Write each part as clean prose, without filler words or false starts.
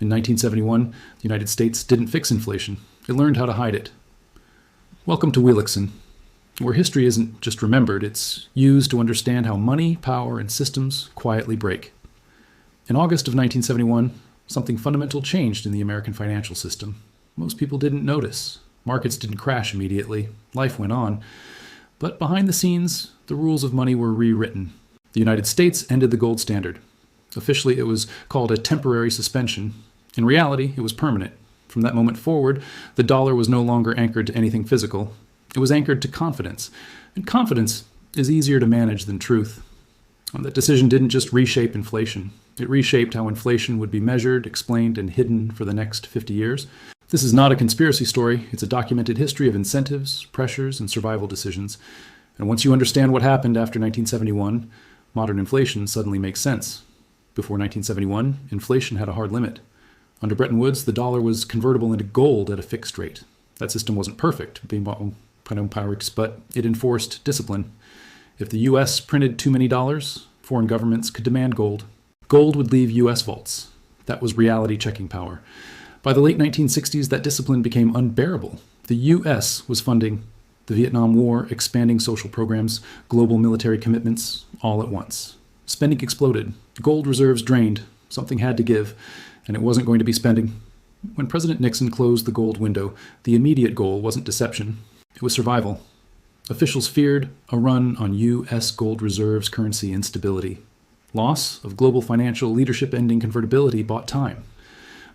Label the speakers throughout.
Speaker 1: In 1971, the United States didn't fix inflation. It learned how to hide it. Welcome to Wheelixon, where history isn't just remembered, it's used to understand how money, power, and systems quietly break. In August of 1971, something fundamental changed in the American financial system. Most people didn't notice. Markets didn't crash immediately. Life went on. But behind the scenes, the rules of money were rewritten. The United States ended the gold standard. Officially, it was called a temporary suspension. In reality, it was permanent. From that moment forward, the dollar was no longer anchored to anything physical. It was anchored to confidence. And confidence is easier to manage than truth. That decision didn't just reshape inflation. It reshaped how inflation would be measured, explained, and hidden for the next 50 years. This is not a conspiracy story. It's a documented history of incentives, pressures, and survival decisions. And once you understand what happened after 1971, modern inflation suddenly makes sense. Before 1971, inflation had a hard limit. Under Bretton Woods, the dollar was convertible into gold at a fixed rate. That system wasn't perfect, but it enforced discipline. If the U.S. printed too many dollars, foreign governments could demand gold. Gold would leave U.S. vaults. That was reality checking power. By the late 1960s, that discipline became unbearable. The U.S. was funding the Vietnam War, expanding social programs, global military commitments, all at once. Spending exploded. Gold reserves drained. Something had to give, and it wasn't going to be spending. When President Nixon closed the gold window, the immediate goal wasn't deception. It was survival. Officials feared a run on U.S. gold reserves currency instability. Loss of global financial leadership ending convertibility bought time.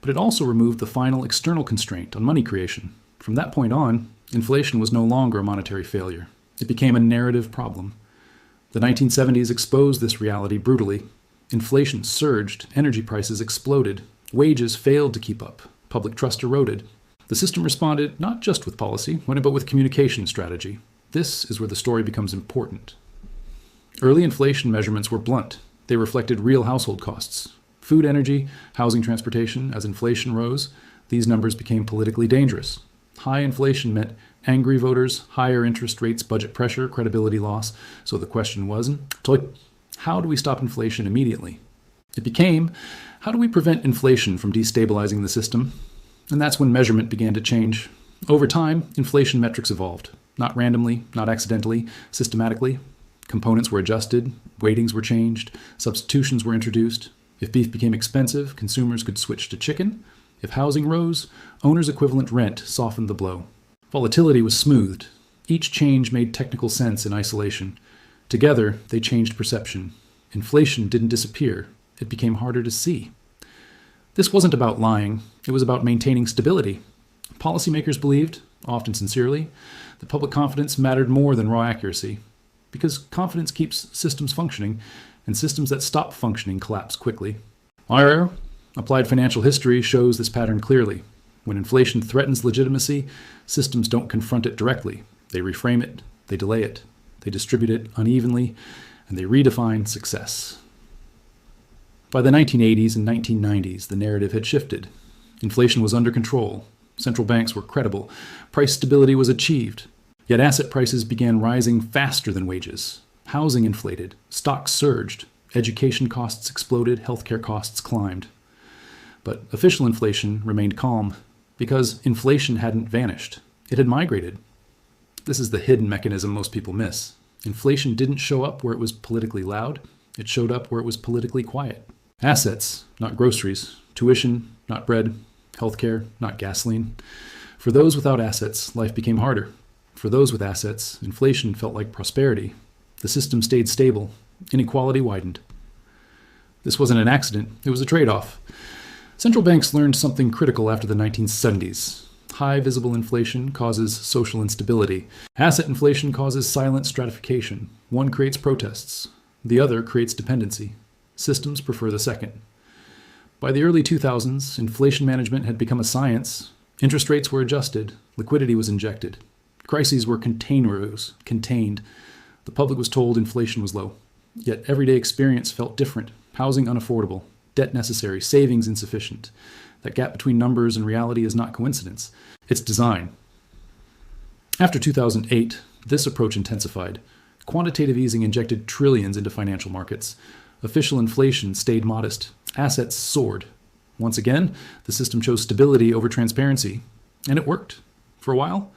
Speaker 1: But it also removed the final external constraint on money creation. From that point on, inflation was no longer a monetary failure. It became a narrative problem. The 1970s exposed this reality brutally. Inflation surged, energy prices exploded, wages failed to keep up, public trust eroded. The system responded not just with policy, but with communication strategy. This is where the story becomes important. Early inflation measurements were blunt. They reflected real household costs. Food, energy, housing, transportation. As inflation rose, these numbers became politically dangerous. High inflation meant angry voters, higher interest rates, budget pressure, credibility loss. So the question wasn't, how do we stop inflation immediately? It became, how do we prevent inflation from destabilizing the system? And that's when measurement began to change. Over time, inflation metrics evolved. Not randomly, not accidentally, systematically. Components were adjusted, weightings were changed, substitutions were introduced. If beef became expensive, consumers could switch to chicken. If housing rose, owner's equivalent rent softened the blow. Volatility was smoothed. Each change made technical sense in isolation. Together, they changed perception. Inflation didn't disappear. It became harder to see. This wasn't about lying. It was about maintaining stability. Policymakers believed, often sincerely, that public confidence mattered more than raw accuracy. Because confidence keeps systems functioning, and systems that stop functioning collapse quickly. Our applied financial history shows this pattern clearly. When inflation threatens legitimacy, systems don't confront it directly. They reframe it, they delay it, they distribute it unevenly, and they redefine success. By the 1980s and 1990s, the narrative had shifted. Inflation was under control. Central banks were credible. Price stability was achieved. Yet asset prices began rising faster than wages. Housing inflated. Stocks surged. Education costs exploded. Healthcare costs climbed. But official inflation remained calm because inflation hadn't vanished. It had migrated. This is the hidden mechanism most people miss. Inflation didn't show up where it was politically loud. It showed up where it was politically quiet. Assets, not groceries. Tuition, not bread. Healthcare, not gasoline. For those without assets, life became harder. For those with assets, inflation felt like prosperity. The system stayed stable. Inequality widened. This wasn't an accident. It was a trade-off. Central banks learned something critical after the 1970s. High visible inflation causes social instability. Asset inflation causes silent stratification. One creates protests. The other creates dependency. Systems prefer the second. By the early 2000s, inflation management had become a science. Interest rates were adjusted. Liquidity was injected. Crises were contained. The public was told inflation was low. Yet everyday experience felt different. Housing unaffordable. Debt necessary. Savings insufficient. That gap between numbers and reality is not coincidence. It's design. After 2008, this approach intensified. Quantitative easing injected trillions into financial markets. Official inflation stayed modest. Assets soared. Once again, the system chose stability over transparency, and it worked for a while.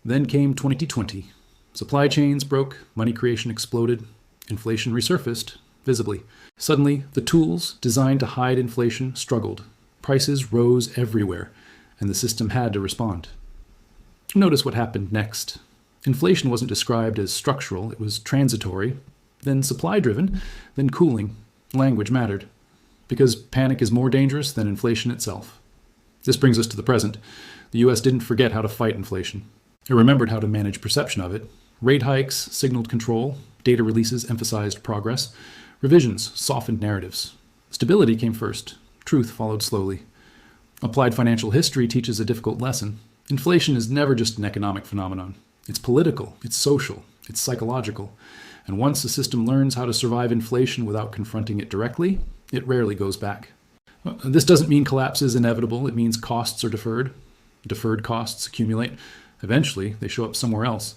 Speaker 1: Then came 2020. Supply chains broke, money creation exploded, inflation resurfaced visibly. Suddenly, the tools designed to hide inflation struggled. Prices rose everywhere, and the system had to respond. Notice what happened next. Inflation wasn't described as structural, it was transitory, then supply-driven, then cooling. Language mattered, because panic is more dangerous than inflation itself. This brings us to the present. The U.S. didn't forget how to fight inflation. It remembered how to manage perception of it. Rate hikes signaled control, data releases emphasized progress, revisions softened narratives. Stability came first, truth followed slowly. Applied financial history teaches a difficult lesson. Inflation is never just an economic phenomenon. It's political, it's social, it's psychological. And once a system learns how to survive inflation without confronting it directly, it rarely goes back. This doesn't mean collapse is inevitable. It means costs are deferred. Deferred costs accumulate. Eventually, they show up somewhere else.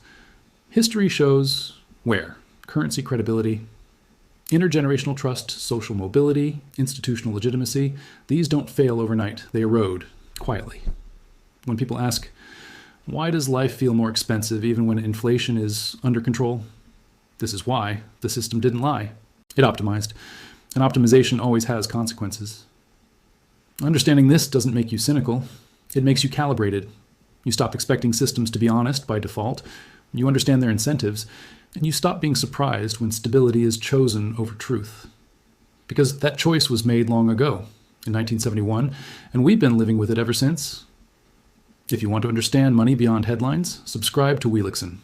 Speaker 1: History shows where? Currency credibility, intergenerational trust, social mobility, institutional legitimacy. These don't fail overnight. They erode quietly. When people ask, why does life feel more expensive even when inflation is under control? This is why the system didn't lie. It optimized. And optimization always has consequences. Understanding this doesn't make you cynical. It makes you calibrated. You stop expecting systems to be honest by default. You understand their incentives. And you stop being surprised when stability is chosen over truth. Because that choice was made long ago, in 1971, and we've been living with it ever since. If you want to understand money beyond headlines, subscribe to Wheelixon.